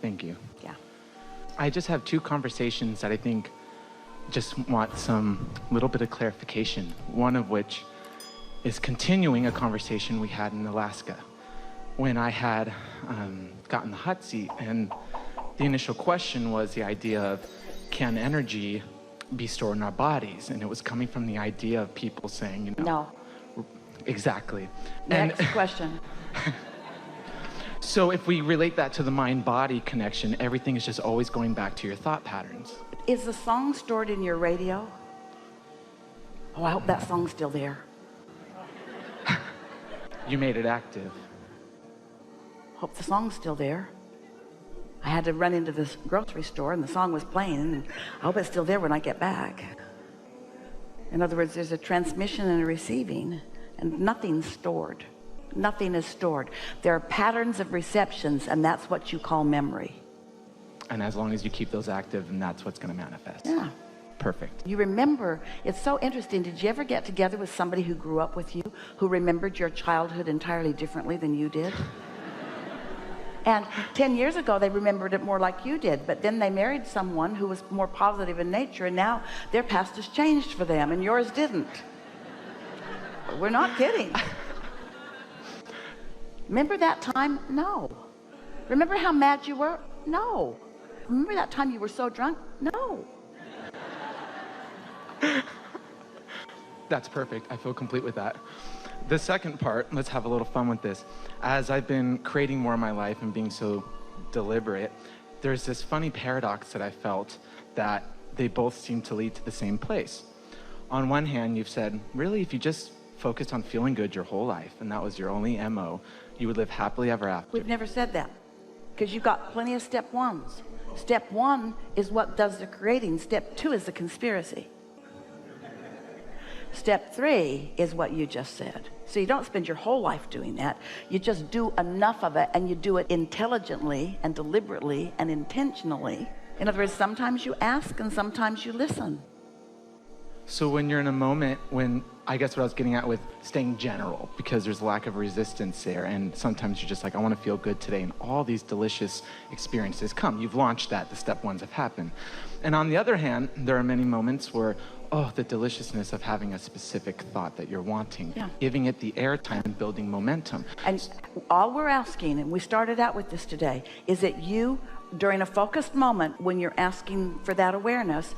Thank you. Yeah. I just have two conversations that I think just want some little bit of clarification. One of which is continuing a conversation we had in Alaska when I had gotten the hot seat, and the initial question was the idea of, can energy be stored in our bodies? And it was coming from the idea of people saying, you know. No. Exactly. Next question. So if we relate that to the mind-body connection, everything is just always going back to your thought patterns. Is the song stored in your radio? Oh, I hope that song's still there. You made it active. Hope the song's still there. I had to run into this grocery store and the song was playing, and I hope it's still there when I get back. In other words, there's a transmission and a receiving, and nothing's stored. Nothing is stored. There are patterns of receptions, and that's what you call memory. And as long as you keep those active, and that's what's going to manifest. Yeah. Perfect. You remember. It's so interesting. Did you ever get together with somebody who grew up with you, who remembered your childhood entirely differently than you did? And 10 years ago, they remembered it more like you did, but then they married someone who was more positive in nature, and now their past has changed for them, and yours didn't. We're not kidding. Remember that time? No. Remember how mad you were? No. Remember that time you were so drunk? No. That's perfect. I feel complete with that. The second part, let's have a little fun with this. As I've been creating more of my life and being so deliberate, there's this funny paradox that I felt that they both seem to lead to the same place. On one hand, you've said, really, if you just focused on feeling good your whole life, and that was your only MO, you would live happily ever after. We've never said that, because you've got plenty of step ones. Step one is what does the creating. Step two is the conspiracy. Step three is what you just said. So you don't spend your whole life doing that. You just do enough of it, and you do it intelligently and deliberately and intentionally. In other words, sometimes you ask and sometimes you listen. So when you're in a moment when, I guess what I was getting at with staying general, because there's a lack of resistance there, and sometimes you're just like, I want to feel good today, and all these delicious experiences come. You've launched that, the step ones have happened. And on the other hand, there are many moments where, oh, the deliciousness of having a specific thought that you're wanting, giving it the airtime and building momentum. And all we're asking, and we started out with this today, is that you, during a focused moment, when you're asking for that awareness,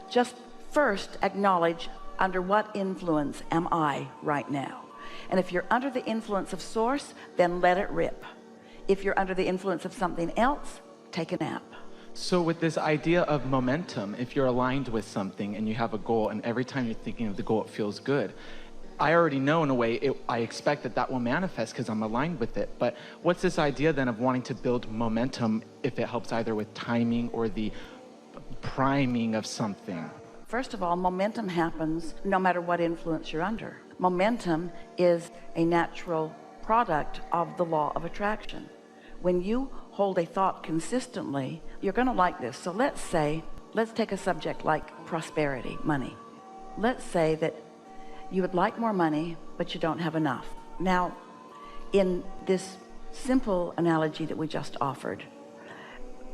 just first acknowledge, under what influence am I right now? And if you're under the influence of source, then let it rip. If you're under the influence of something else, take a nap. So with this idea of momentum, if you're aligned with something and you have a goal, and every time you're thinking of the goal, it feels good, I already know in a way, I expect that that will manifest because I'm aligned with it. But what's this idea then of wanting to build momentum if it helps either with timing or the priming of something? First of all, momentum happens no matter what influence you're under. Momentum is a natural product of the law of attraction. When you hold a thought consistently, you're going to like this. So let's take a subject like prosperity, money. Let's say that you would like more money, but you don't have enough. Now, in this simple analogy that we just offered,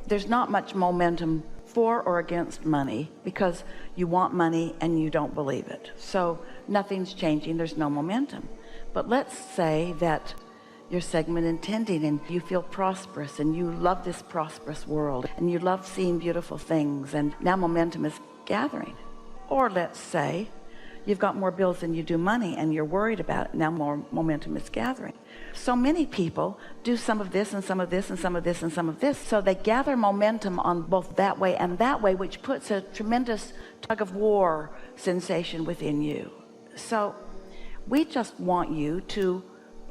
there's not much momentum for or against money, because you want money and you don't believe it. So nothing's changing, there's no momentum. But let's say that you're segment intending and you feel prosperous and you love this prosperous world and you love seeing beautiful things, and now momentum is gathering. Or let's say you've got more bills than you do money and you're worried about it, now more momentum is gathering. So many people do some of this and some of this and some of this and some of this, so they gather momentum on both that way and that way, which puts a tremendous tug of war sensation within you. So we just want you to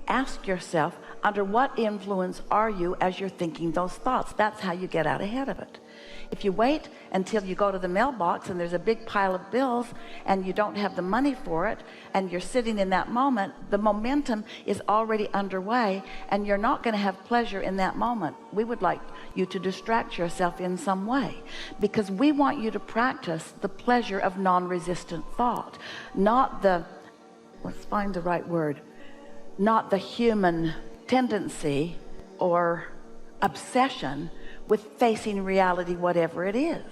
ask yourself, under what influence are you as you're thinking those thoughts? That's how you get out ahead of it. If you wait until you go to the mailbox and there's a big pile of bills and you don't have the money for it, and you're sitting in that moment, the momentum is already underway and you're not going to have pleasure in that moment. We would like you to distract yourself in some way, because we want you to practice the pleasure of non-resistant thought, not the, let's find the right word, not the human tendency or obsession with facing reality, whatever it is.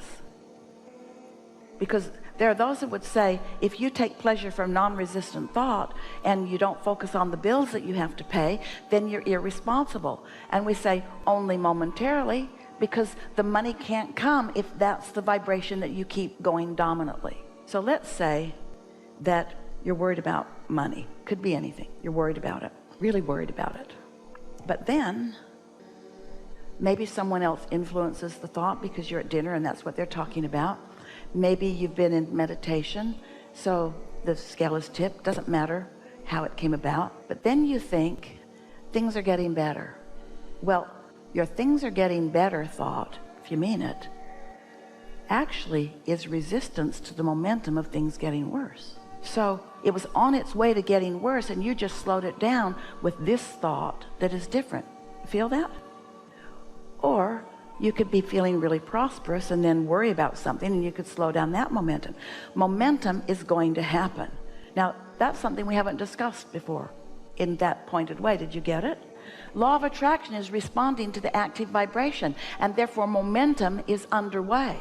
Because there are those that would say, if you take pleasure from non-resistant thought and you don't focus on the bills that you have to pay, then you're irresponsible. And we say only momentarily, because the money can't come if that's the vibration that you keep going dominantly. So let's say that you're worried about money. Could be anything. You're worried about it, really worried about it. But then maybe someone else influences the thought because you're at dinner and that's what they're talking about. Maybe you've been in meditation, so the scale is tipped. Doesn't matter how it came about. But then you think things are getting better. Well, your things are getting better thought, if you mean it, actually is resistance to the momentum of things getting worse. So it was on its way to getting worse, and you just slowed it down with this thought that is different. Feel that? Or you could be feeling really prosperous and then worry about something, and you could slow down that momentum. Momentum is going to happen. Now, that's something we haven't discussed before in that pointed way. Did you get it? Law of attraction is responding to the active vibration, and therefore momentum is underway.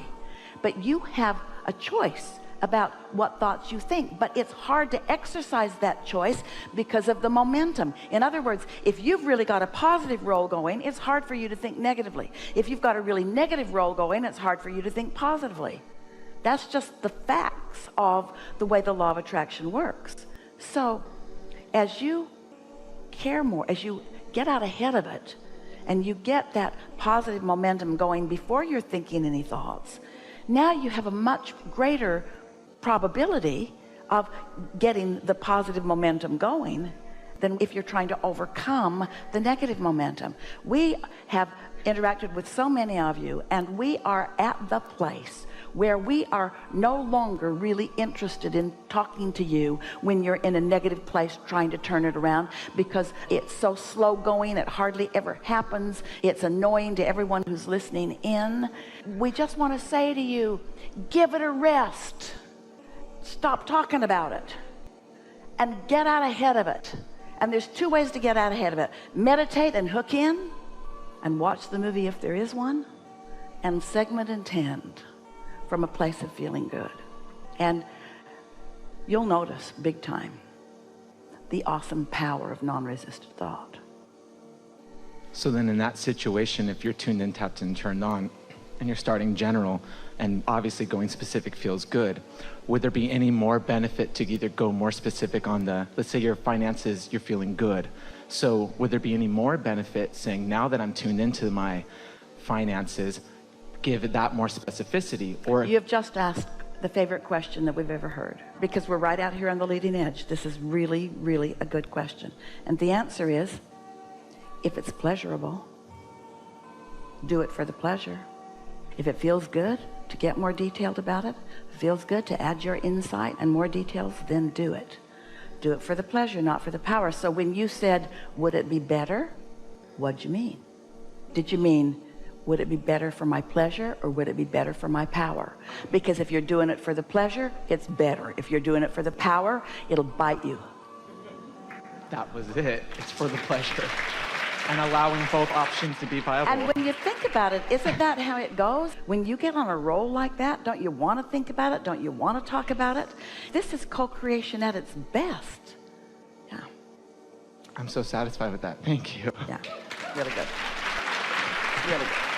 But you have a choice about what thoughts you think, but it's hard to exercise that choice because of the momentum. In other words, if you've really got a positive roll going, it's hard for you to think negatively. If you've got a really negative roll going, it's hard for you to think positively. That's just the facts of the way the law of attraction works. So as you care more, as you get out ahead of it, and you get that positive momentum going before you're thinking any thoughts, now you have a much greater probability of getting the positive momentum going than if you're trying to overcome the negative momentum. We have interacted with so many of you, and we are at the place where we are no longer really interested in talking to you when you're in a negative place trying to turn it around, because it's so slow going, it hardly ever happens, it's annoying to everyone who's listening in. We just want to say to you, give it a rest. Stop talking about it and get out ahead of it. And there's two ways to get out ahead of it: meditate and hook in and watch the movie if there is one, and segment intend from a place of feeling good. And you'll notice big time the awesome power of non-resistant thought. So then in that situation, if you're tuned in, tapped in, turned on, and you're starting general, and obviously going specific feels good, would there be any more benefit to either go more specific on the, let's say your finances, you're feeling good. So would there be any more benefit saying, now that I'm tuned into my finances, give it that more specificity? Or you've just asked the favorite question that we've ever heard, because we're right out here on the leading edge. This is really, really a good question. And the answer is, if it's pleasurable, do it for the pleasure. If it feels good to get more detailed about it, feels good to add your insight and more details, then do it. Do it for the pleasure, not for the power. So when you said, would it be better? What'd you mean? Did you mean, would it be better for my pleasure, or would it be better for my power? Because if you're doing it for the pleasure, it's better. If you're doing it for the power, it'll bite you. that was it. It's for the pleasure. And allowing both options to be viable. And when you think about it, isn't that how it goes? When you get on a roll like that, don't you want to think about it? Don't you want to talk about it? This is co-creation at its best. Yeah. I'm so satisfied with that. Thank you. Yeah. Really good. Really good.